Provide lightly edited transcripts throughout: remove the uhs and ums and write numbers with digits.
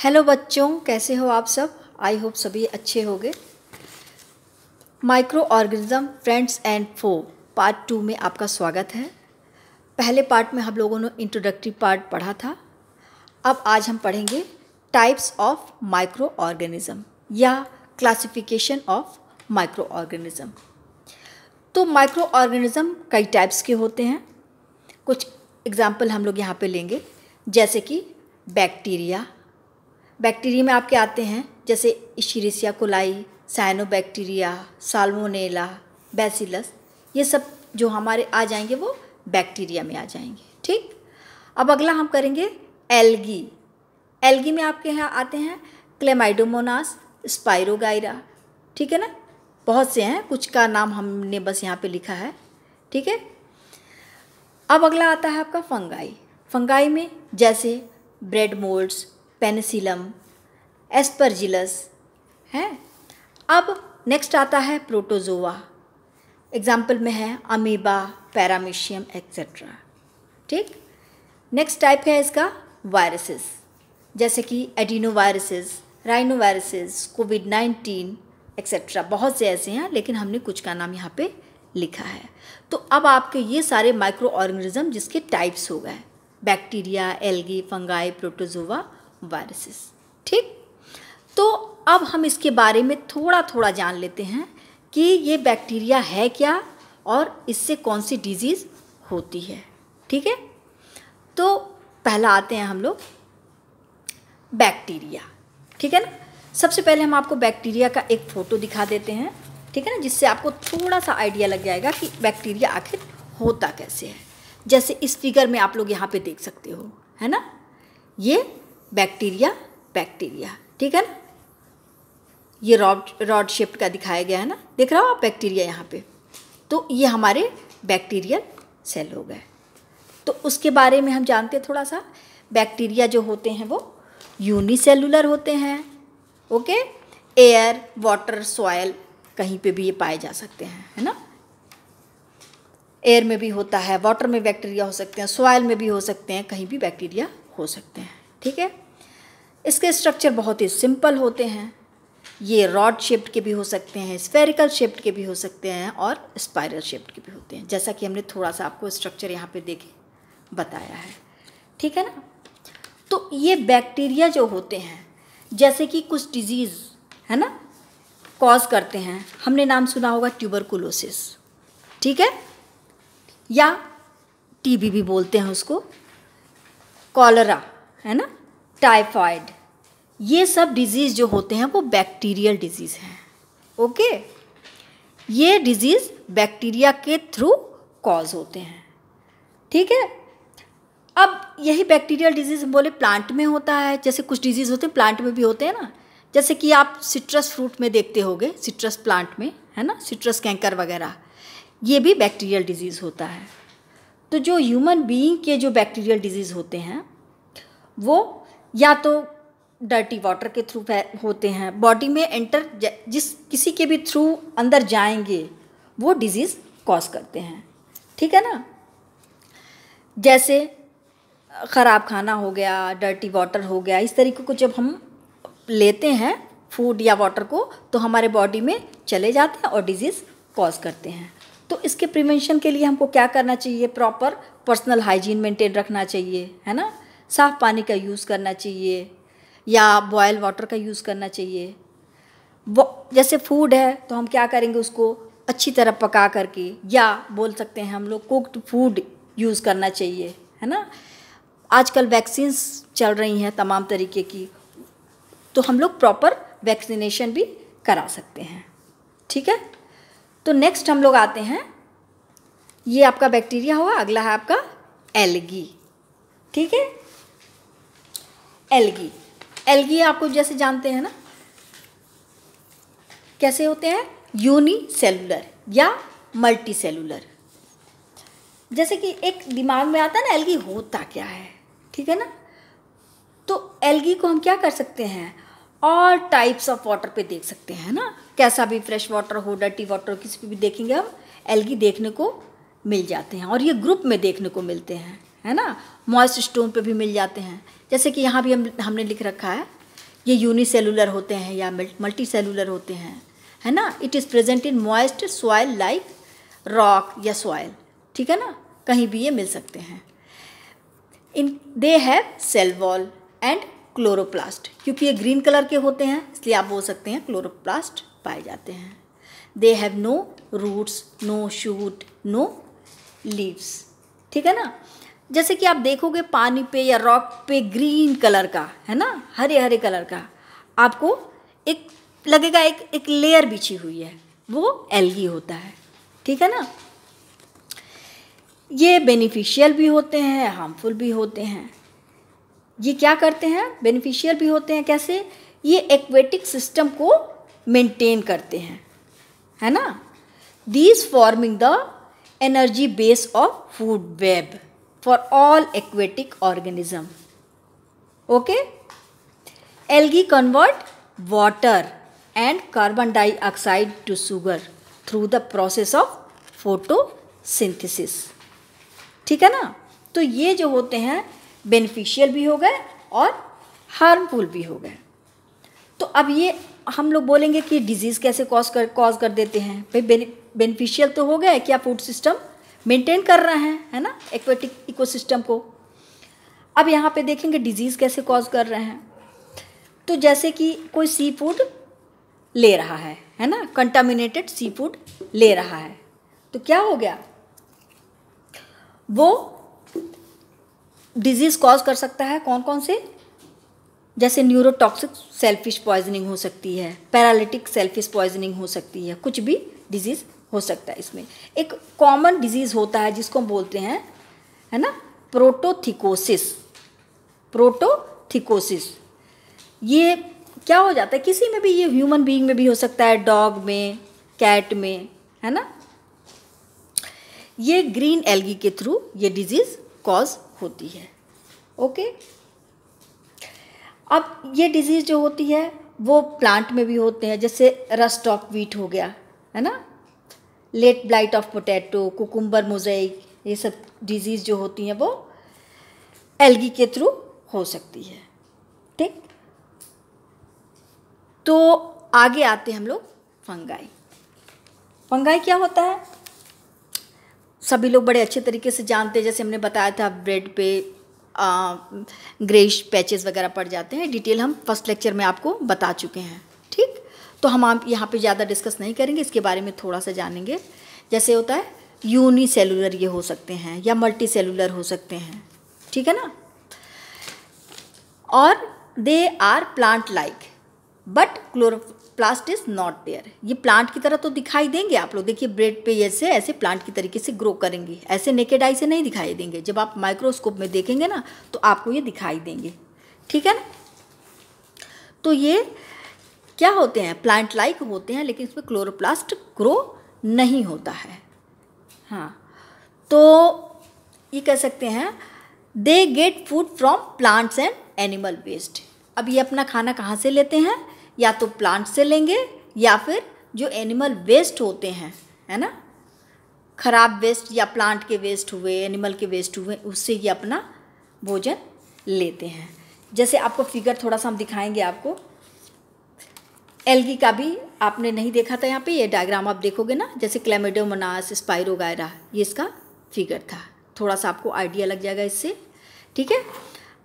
Hello बच्चों, कैसे हो आप सब। आई होप सभी अच्छे होंगे। Micro organism friends and foe part 2 में आपका स्वागत है। पहले पार्ट में हम लोगों ने इंट्रोडक्टरी पार्ट पढ़ा था। अब आज हम पढ़ेंगे टाइप्स ऑफ माइक्रो ऑर्गेनिज्म या क्लासिफिकेशन ऑफ माइक्रो ऑर्गेनिज्म। तो माइक्रो ऑर्गेनिज्म कई टाइप्स के होते हैं। कुछ एग्जाम्पल हम लोग यहाँ पे लेंगे, जैसे कि बैक्टीरिया। बैक्टीरिया में आपके आते हैं जैसे इशेरिशिया कोलाई, साइनोबैक्टीरिया, साल्मोनेला, बैसिलस। ये सब जो हमारे आ जाएंगे वो बैक्टीरिया में आ जाएंगे। ठीक। अब अगला हम करेंगे एल्गी। एल्गी में आपके यहाँ आते हैं क्लेमाइडोमोनास, स्पाइरोगाइरा। ठीक है ना, बहुत से हैं, कुछ का नाम हमने बस यहाँ पे लिखा है। ठीक है। अब अगला आता है आपका फंगाई। फंगाई में जैसे ब्रेड मोल्ड्स, पेनिसिलम, एस्परजिलस है। अब नेक्स्ट आता है प्रोटोजोआ। एग्जाम्पल में है अमीबा, पैरामीशियम एक्सेट्रा। ठीक। नेक्स्ट टाइप है इसका वायरसेस, जैसे कि एडिनोवायरसेस, राइनोवायरसेस, कोविड-19 एक्सेट्रा। बहुत से ऐसे हैं, लेकिन हमने कुछ का नाम यहाँ पे लिखा है। तो अब आपके ये सारे माइक्रो ऑर्गेनिज्म जिसके टाइप्स हो गए, bacteria, algae, fungi, protozoa, viruses. ठीक। तो अब हम इसके बारे में थोड़ा थोड़ा जान लेते हैं कि ये बैक्टीरिया है क्या और इससे कौन सी डिजीज़ होती है। ठीक है। तो पहला आते हैं हम लोग बैक्टीरिया। ठीक है ना। सबसे पहले हम आपको बैक्टीरिया का एक फ़ोटो दिखा देते हैं। ठीक है ना, जिससे आपको थोड़ा सा आइडिया लग जाएगा कि बैक्टीरिया आखिर होता कैसे है। जैसे इस फिगर में आप लोग यहाँ पे देख सकते हो, है ना, ये बैक्टीरिया। ठीक है ना, ये रॉड शेप का दिखाया गया है ना, देख रहा हो आप बैक्टीरिया यहाँ पे। तो ये हमारे बैक्टीरियल सेल हो गए। तो उसके बारे में हम जानते हैं थोड़ा सा। बैक्टीरिया जो होते हैं वो यूनिसेलुलर होते हैं। ओके। एयर, वाटर, सॉयल कहीं पे भी ये पाए जा सकते हैं, है ना। एयर में भी होता है, वाटर में बैक्टीरिया हो सकते हैं, सॉयल में भी हो सकते हैं, कहीं भी बैक्टीरिया हो सकते हैं। ठीक है। इसके स्ट्रक्चर बहुत ही सिंपल होते हैं। ये रॉड शेप्ड के भी हो सकते हैं, स्फेरिकल शेप्ड के भी हो सकते हैं और स्पाइरल शेप्ड के भी होते हैं, जैसा कि हमने थोड़ा सा आपको स्ट्रक्चर यहाँ पे देखे बताया है। ठीक है ना। तो ये बैक्टीरिया जो होते हैं, जैसे कि कुछ डिजीज़ है ना कॉज करते हैं। हमने नाम सुना होगा ट्यूबरकुलोसिस। ठीक है, या टीबी भी बोलते हैं उसको, कॉलरा, है ना, टाइफाइड। ये सब डिजीज़ जो होते हैं वो बैक्टीरियल डिजीज़ हैं। ओके। ये डिजीज़ बैक्टीरिया के थ्रू कॉज होते हैं। ठीक है। अब यही बैक्टीरियल डिजीज़ बोले प्लांट में होता है, जैसे कुछ डिजीज़ होते हैं प्लांट में भी होते हैं ना, जैसे कि आप सिट्रस फ्रूट में देखते होंगे, सिट्रस प्लांट में, है ना, सिट्रस कैंकर वगैरह, ये भी बैक्टीरियल डिजीज़ होता है। तो जो ह्यूमन बीइंग के जो बैक्टीरियल डिजीज़ होते हैं वो या तो डर्टी वाटर के थ्रू होते हैं, बॉडी में एंटर जिस किसी के भी थ्रू अंदर जाएंगे वो डिजीज़ कॉज करते हैं। ठीक है ना। जैसे ख़राब खाना हो गया, डर्टी वाटर हो गया, इस तरीके को जब हम लेते हैं फूड या वाटर को, तो हमारे बॉडी में चले जाते हैं और डिजीज़ कॉज करते हैं। तो इसके प्रिवेंशन के लिए हमको क्या करना चाहिए, प्रॉपर पर्सनल हाइजीन मेंटेन रखना चाहिए, है ना, साफ़ पानी का यूज़ करना चाहिए या बॉयल वाटर का यूज़ करना चाहिए। जैसे फूड है तो हम क्या करेंगे, उसको अच्छी तरह पका करके, या बोल सकते हैं हम लोग कुक्ड फूड यूज़ करना चाहिए, है ना। आजकल वैक्सीन्स चल रही हैं तमाम तरीके की, तो हम लोग प्रॉपर वैक्सीनेशन भी करा सकते हैं। ठीक है। तो नेक्स्ट हम लोग आते हैं, ये आपका बैक्टीरिया हुआ, अगला है आपका एल्गी। ठीक है। एल्गी आपको जैसे जानते हैं ना कैसे होते हैं, यूनिसेलुलर या मल्टी सेलुलर। जैसे कि एक दिमाग में आता है ना, एल्गी होता क्या है। ठीक है ना। तो एल्गी को हम क्या कर सकते हैं, ऑल टाइप्स ऑफ वाटर पे देख सकते हैं ना, कैसा भी फ्रेश वाटर हो, डर्टी वाटर हो, किसी पे भी देखेंगे हम एल्गी देखने को मिल जाते हैं। और ये ग्रुप में देखने को मिलते हैं, है ना, मॉइस्ट स्टोन पे भी मिल जाते हैं। जैसे कि यहाँ भी हमने लिख रखा है ये यूनिसेलुलर होते हैं या मल्टी सेलुलर होते हैं, है ना। It is present in moist soil like rock या सॉइल, ठीक है ना, कहीं भी ये मिल सकते हैं। In they have cell wall and chloroplast, क्योंकि ये ग्रीन कलर के होते हैं इसलिए आप बोल सकते हैं क्लोरोप्लास्ट पाए जाते हैं। They have no roots, no shoot, no leaves, ठीक है ना। जैसे कि आप देखोगे पानी पे या रॉक पे ग्रीन कलर का, है ना, हरे हरे कलर का, आपको एक लगेगा एक लेयर बिछी हुई है, वो एल्गी होता है, ठीक है ना। ये बेनिफिशियल भी होते हैं, हार्मफुल भी होते हैं। ये क्या करते हैं, बेनिफिशियल भी होते हैं, कैसे, ये एक्वेटिक सिस्टम को मेंटेन करते हैं, है ना। These forming the energy base of food web for all aquatic organism. Okay, algae convert water and carbon dioxide to sugar through the process of photosynthesis, ठीक है ना। तो ये जो होते हैं बेनिफिशियल भी हो गए और हार्मफुल भी हो गए। तो अब ये हम लोग बोलेंगे कि डिजीज़ कैसे कॉज कर देते हैं। भाई बेनिफिशियल तो हो गए, क्या फूड सिस्टम मेंटेन कर रहे हैं, है ना, एक्वेटिक इकोसिस्टम को। अब यहाँ पे देखेंगे डिजीज़ कैसे कॉज कर रहे हैं। तो जैसे कि कोई सी फूड ले रहा है ना, कंटामिनेटेड सी फूड ले रहा है, तो क्या हो गया, वो डिजीज़ कॉज कर सकता है। कौन कौन से, जैसे न्यूरोटॉक्सिक सेलफिश पॉइजनिंग हो सकती है, पैरालिटिक सेलफिश पॉइजनिंग हो सकती है, कुछ भी डिजीज़ हो सकता है। इसमें एक कॉमन डिजीज़ होता है जिसको हम बोलते हैं, है ना, प्रोटोथिकोसिस। प्रोटोथिकोसिस ये क्या हो जाता है, किसी में भी, ये ह्यूमन बीइंग में भी हो सकता है, डॉग में, कैट में, है ना। ये ग्रीन एल्गी के थ्रू ये डिजीज़ कॉज होती है। ओके, अब ये डिजीज़ जो होती है वो प्लांट में भी होते हैं, जैसे रस्ट ऑफ व्हीट हो गया, है ना, late blight of potato, cucumber mosaic, ये सब डिजीज़ जो होती हैं वो एल्गी के थ्रू हो सकती है, ठीक। तो आगे आते हैं हम लोग फंगाई। फंगाई क्या होता है, सभी लोग बड़े अच्छे तरीके से जानते हैं। जैसे हमने बताया था, ब्रेड पे ग्रेइश पैचेस वगैरह पड़ जाते हैं, डिटेल हम फर्स्ट लेक्चर में आपको बता चुके हैं, ठीक। तो हम यहाँ पे ज़्यादा डिस्कस नहीं करेंगे, इसके बारे में थोड़ा सा जानेंगे। जैसे होता है यूनिसेलुलर ये हो सकते हैं या मल्टी सेलुलर हो सकते हैं, ठीक है ना। और they are plant like but chloroplast is not there. ये प्लांट की तरह तो दिखाई देंगे, आप लोग देखिए ब्रेड पे ऐसे प्लांट की तरीके से ग्रो करेंगे, ऐसे नेकेड आई से नहीं दिखाई देंगे। जब आप माइक्रोस्कोप में देखेंगे ना तो आपको ये दिखाई देंगे, ठीक है ना। तो ये क्या होते हैं, प्लांट लाइक होते हैं, लेकिन इसमें क्लोरोप्लास्ट ग्रो नहीं होता है। हाँ, तो ये कह सकते हैं they get food from plants and animal waste. अब ये अपना खाना कहाँ से लेते हैं, या तो प्लांट से लेंगे या फिर जो एनिमल वेस्ट होते हैं, है ना, खराब वेस्ट या प्लांट के वेस्ट हुए, एनिमल के वेस्ट हुए, उससे ये अपना भोजन लेते हैं। जैसे आपको फिगर थोड़ा सा हम दिखाएंगे आपको, एल्गी का भी आपने नहीं देखा था, यहाँ पे ये डायग्राम आप देखोगे ना, जैसे क्लैमिडोमोनास, स्पाइरोगायरा, ये इसका फिगर था, थोड़ा सा आपको आइडिया लग जाएगा इससे, ठीक है।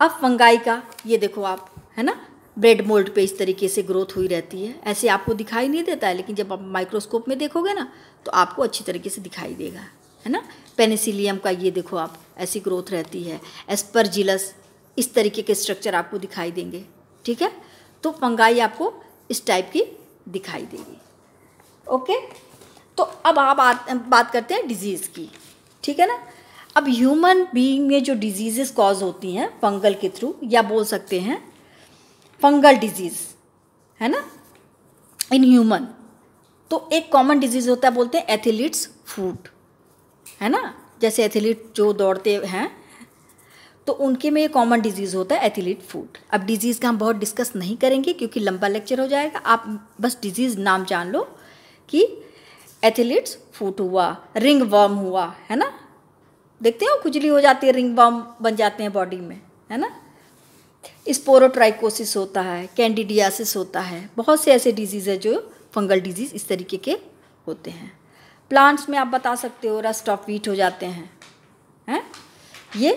अब फंगाई का ये देखो आप, है ना, ब्रेड मोल्ड पे इस तरीके से ग्रोथ हुई रहती है, ऐसे आपको दिखाई नहीं देता है, लेकिन जब आप माइक्रोस्कोप में देखोगे ना तो आपको अच्छी तरीके से दिखाई देगा, है ना। पेनिसिलियम का ये देखो आप, ऐसी ग्रोथ रहती है। एस्परजिलस, इस तरीके के स्ट्रक्चर आपको दिखाई देंगे, ठीक है। तो फंगाई आपको इस टाइप की दिखाई देगी। ओके, तो अब आप बात करते हैं डिजीज़ की, ठीक है ना। अब ह्यूमन बीइंग में जो डिजीज़ेस कॉज होती हैं फंगल के थ्रू, या बोल सकते हैं फंगल डिजीज़, है ना, इन ह्यूमन, तो एक कॉमन डिजीज़ होता है, बोलते हैं एथलीट्स फूट, है ना। जैसे एथलीट जो दौड़ते हैं तो उनके में ये कॉमन डिजीज़ होता है एथलीट फूट। अब डिजीज़ का हम बहुत डिस्कस नहीं करेंगे क्योंकि लंबा लेक्चर हो जाएगा, आप बस डिजीज़ नाम जान लो कि एथलीट्स फूट हुआ, रिंग वर्म हुआ, है ना, देखते हो खुजली हो जाती है, रिंग वर्म बन जाते हैं बॉडी में, है ना। स्पोरोट्राइकोसिस होता है, कैंडिडियासिस होता है, बहुत से ऐसे डिजीज़ है जो फंगल डिजीज़ इस तरीके के होते हैं। प्लांट्स में आप बता सकते हो रस्ट ऑफ व्हीट हो जाते हैं, ये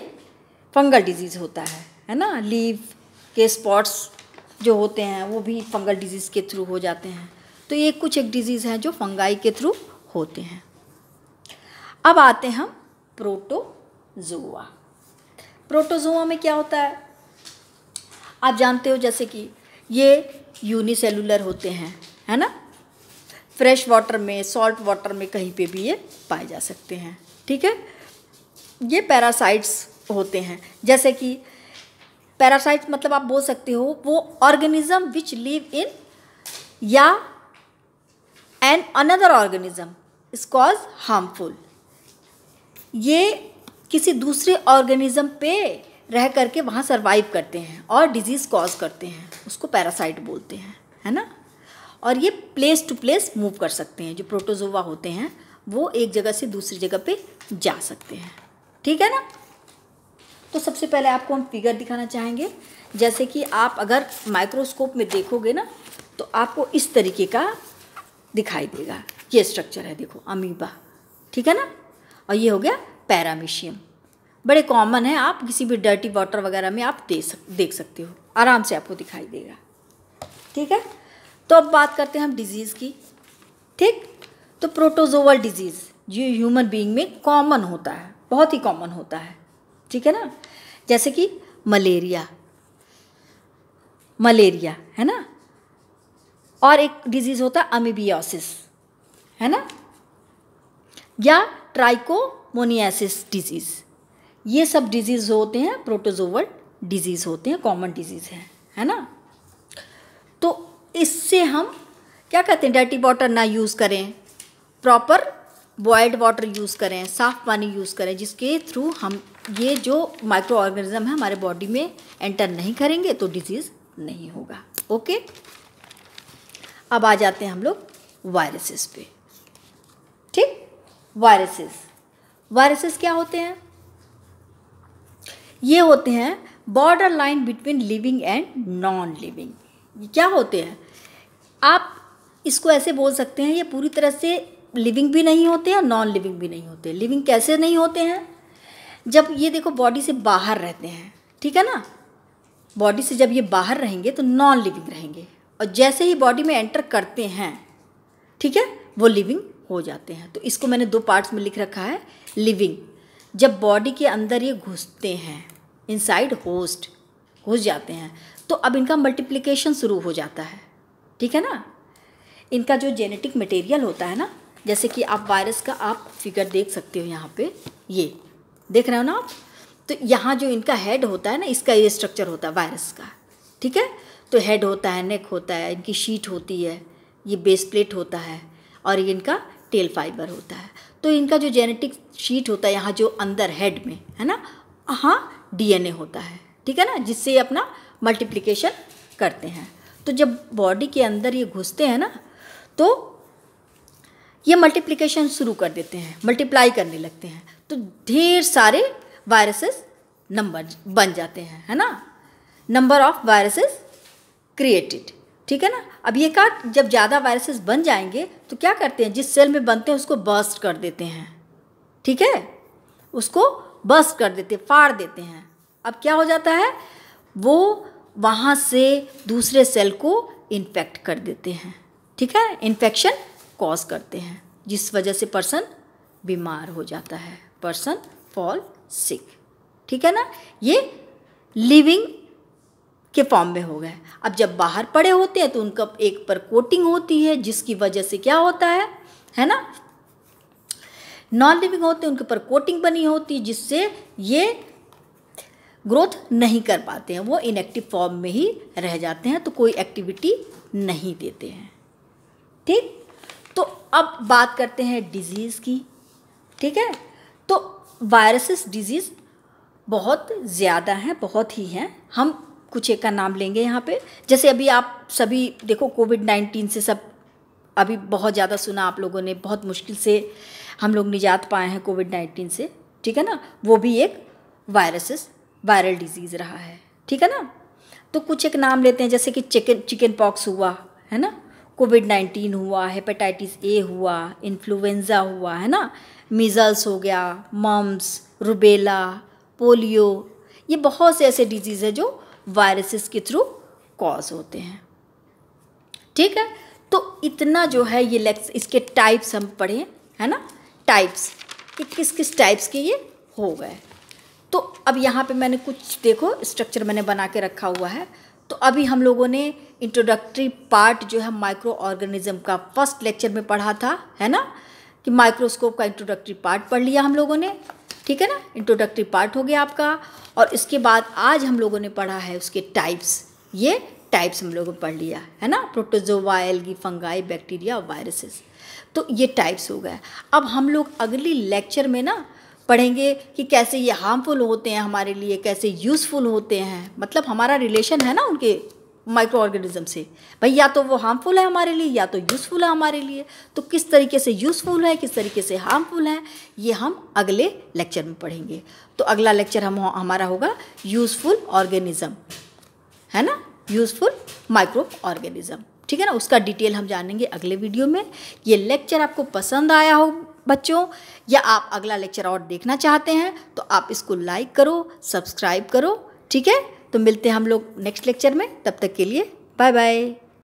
फंगल डिजीज़ होता है ना। लीफ के स्पॉट्स जो होते हैं वो भी फंगल डिजीज़ के थ्रू हो जाते हैं। तो ये कुछ एक डिजीज़ हैं जो फंगाई के थ्रू होते हैं। अब आते हैं हम प्रोटोजोआ। प्रोटोजोआ में क्या होता है आप जानते हो, जैसे कि ये यूनिसेलुलर होते हैं, है ना। फ्रेश वाटर में, सॉल्ट वाटर में कहीं पे भी ये पाए जा सकते हैं, ठीक है। ये पैरासाइट्स होते हैं, जैसे कि पैरासाइट्स मतलब आप बोल सकते हो वो ऑर्गेनिज्म विच लिव इन या an another organism is cause harmful. ये किसी दूसरे ऑर्गेनिज्म पे रह करके वहाँ सर्वाइव करते हैं और डिजीज़ कॉज करते हैं, उसको पैरासाइट बोलते हैं, है ना। और ये प्लेस टू प्लेस मूव कर सकते हैं। जो प्रोटोजोआ होते हैं वो एक जगह से दूसरी जगह पे जा सकते हैं, ठीक है ना। तो सबसे पहले आपको हम फिगर दिखाना चाहेंगे। जैसे कि आप अगर माइक्रोस्कोप में देखोगे ना तो आपको इस तरीके का दिखाई देगा। ये स्ट्रक्चर है, देखो अमीबा, ठीक है ना। और ये हो गया पैरामीशियम, बड़े कॉमन है, आप किसी भी डर्टी वाटर वगैरह में आप देख सकते हो, आराम से आपको दिखाई देगा, ठीक है। तो अब बात करते हैं हम डिजीज़ की, ठीक। तो प्रोटोजोअल डिजीज़ जो ह्यूमन बीइंग में कॉमन होता है, बहुत ही कॉमन होता है, ठीक है ना। जैसे कि मलेरिया है ना, और एक डिजीज़ होता है अमीबियोसिस, है ना, या ट्राइकोमोनियासिस डिजीज़। ये सब डिजीज़ होते हैं प्रोटोजोअल डिजीज़ होते हैं, कॉमन डिजीज़ है ना। तो इससे हम क्या कहते हैं, डर्टी वाटर ना यूज़ करें, प्रॉपर बॉयल्ड वाटर यूज़ करें, साफ़ पानी यूज़ करें, जिसके थ्रू हम ये जो माइक्रो ऑर्गेनिज्म है हमारे बॉडी में एंटर नहीं करेंगे तो डिजीज़ नहीं होगा, ओके। अब आ जाते हैं हम लोग वायरसेस पे, ठीक। वायरसेस क्या होते हैं, ये होते हैं border line between living and non living. क्या होते हैं, आप इसको ऐसे बोल सकते हैं, ये पूरी तरह से लिविंग भी नहीं होते हैं, नॉन लिविंग भी नहीं होते। लिविंग कैसे नहीं होते हैं, जब ये देखो बॉडी से बाहर रहते हैं, ठीक है ना। बॉडी से जब ये बाहर रहेंगे तो नॉन लिविंग रहेंगे, और जैसे ही बॉडी में एंटर करते हैं, ठीक है, वो लिविंग हो जाते हैं। तो इसको मैंने दो पार्ट्स में लिख रखा है। लिविंग, जब बॉडी के अंदर ये घुसते हैं, इनसाइड होस्ट घुस जाते हैं, तो अब इनका मल्टीप्लिकेशन शुरू हो जाता है, ठीक है ना। इनका जो जेनेटिक मटेरियल होता है ना, जैसे कि आप वायरस का आप फिगर देख सकते हो, यहाँ पे ये देख रहे हो ना आप। तो यहाँ जो इनका हेड होता है ना, इसका ये स्ट्रक्चर होता है वायरस का, ठीक है। तो हेड होता है, नेक होता है, इनकी शीट होती है, ये बेस प्लेट होता है, और ये इनका टेल फाइबर होता है। तो इनका जो जेनेटिक शीट होता है यहाँ जो अंदर हेड में है ना, हाँ डीएनए होता है, ठीक है ना, जिससे ये अपना मल्टीप्लिकेशन करते हैं। तो जब बॉडी के अंदर ये घुसते हैं ना, तो ये मल्टीप्लिकेशन शुरू कर देते हैं, मल्टीप्लाई करने लगते हैं, तो ढेर सारे वायरसेस नंबर बन जाते हैं, है ना। नंबर ऑफ वायरसेस क्रिएटेड, ठीक है ना। अब ये का जब ज़्यादा वायरसेस बन जाएंगे तो क्या करते हैं, जिस सेल में बनते हैं उसको बर्स्ट कर देते हैं, ठीक है, उसको बर्स्ट कर देते, फाड़ देते हैं। अब क्या हो जाता है, वो वहाँ से दूसरे सेल को इन्फेक्ट कर देते हैं, ठीक है, इन्फेक्शन कॉज करते हैं, जिस वजह से पर्सन बीमार हो जाता है, पर्सन फॉल सिक, ठीक है ना। ये लिविंग के फॉर्म में हो गए। अब जब बाहर पड़े होते हैं तो उनका एक पर कोटिंग होती है, जिसकी वजह से क्या होता है ना, नॉन लिविंग होते हैं उनके ऊपर कोटिंग बनी होती है, जिससे ये ग्रोथ नहीं कर पाते हैं, वो इनएक्टिव फॉर्म में ही रह जाते हैं, तो कोई एक्टिविटी नहीं देते हैं, ठीक। तो अब बात करते हैं डिजीज़ की, ठीक है। तो वायरसेस डिजीज़ बहुत ज़्यादा हैं, बहुत ही हैं। हम कुछ एक का नाम लेंगे यहाँ पे। जैसे अभी आप सभी देखो कोविड-19 से सब अभी बहुत ज़्यादा सुना आप लोगों ने, बहुत मुश्किल से हम लोग निजात पाए हैं कोविड-19 से, ठीक है ना। वो भी एक वायरल डिजीज़ रहा है, ठीक है ना। तो कुछ एक नाम लेते हैं, जैसे कि चिकन पॉक्स हुआ है ना, कोविड-19 हुआ, हेपेटाइटिस ए हुआ, इन्फ्लुएंज़ा हुआ है ना, मीज़ल्स हो गया, मम्स, रूबेला, पोलियो, ये बहुत से ऐसे डिजीज़ है जो वायरसेस के थ्रू कॉज होते हैं। ठीक है, तो इतना जो है ये इसके टाइप्स हम पढ़े है ना, टाइप्स कि किस किस टाइप्स के ये हो गए। तो अब यहाँ पे मैंने कुछ देखो स्ट्रक्चर मैंने बना के रखा हुआ है। तो अभी हम लोगों ने इंट्रोडक्टरी पार्ट जो है माइक्रो ऑर्गेनिज्म का फर्स्ट लेक्चर में पढ़ा था, है ना, कि माइक्रोस्कोप का इंट्रोडक्टरी पार्ट पढ़ लिया हम लोगों ने, ठीक है ना, इंट्रोडक्टरी पार्ट हो गया आपका। और इसके बाद आज हम लोगों ने पढ़ा है उसके टाइप्स, ये टाइप्स हम लोगों ने पढ़ लिया है ना, protozoa, algae, fungi, bacteria, viruses, तो ये टाइप्स हो गए। अब हम लोग अगली लेक्चर में ना पढ़ेंगे कि कैसे ये हार्मफुल होते हैं हमारे लिए, कैसे यूज़फुल होते हैं, मतलब हमारा रिलेशन है ना उनके माइक्रो ऑर्गेनिज्म से, भाई या तो वो हार्मफुल है हमारे लिए या तो यूज़फुल है हमारे लिए। तो किस तरीके से यूज़फुल है, किस तरीके से हार्मफुल है, ये हम अगले लेक्चर में पढ़ेंगे। तो अगला लेक्चर हमारा होगा यूज़फुल ऑर्गेनिज्म, है ना, यूज़फुल माइक्रो ऑर्गेनिज्म, ठीक है ना, उसका डिटेल हम जानेंगे अगले वीडियो में। ये लेक्चर आपको पसंद आया हो बच्चों, या आप अगला लेक्चर और देखना चाहते हैं तो आप इसको लाइक करो, सब्सक्राइब करो, ठीक है। तो मिलते हैं हम लोग नेक्स्ट लेक्चर में, तब तक के लिए बाय बाय।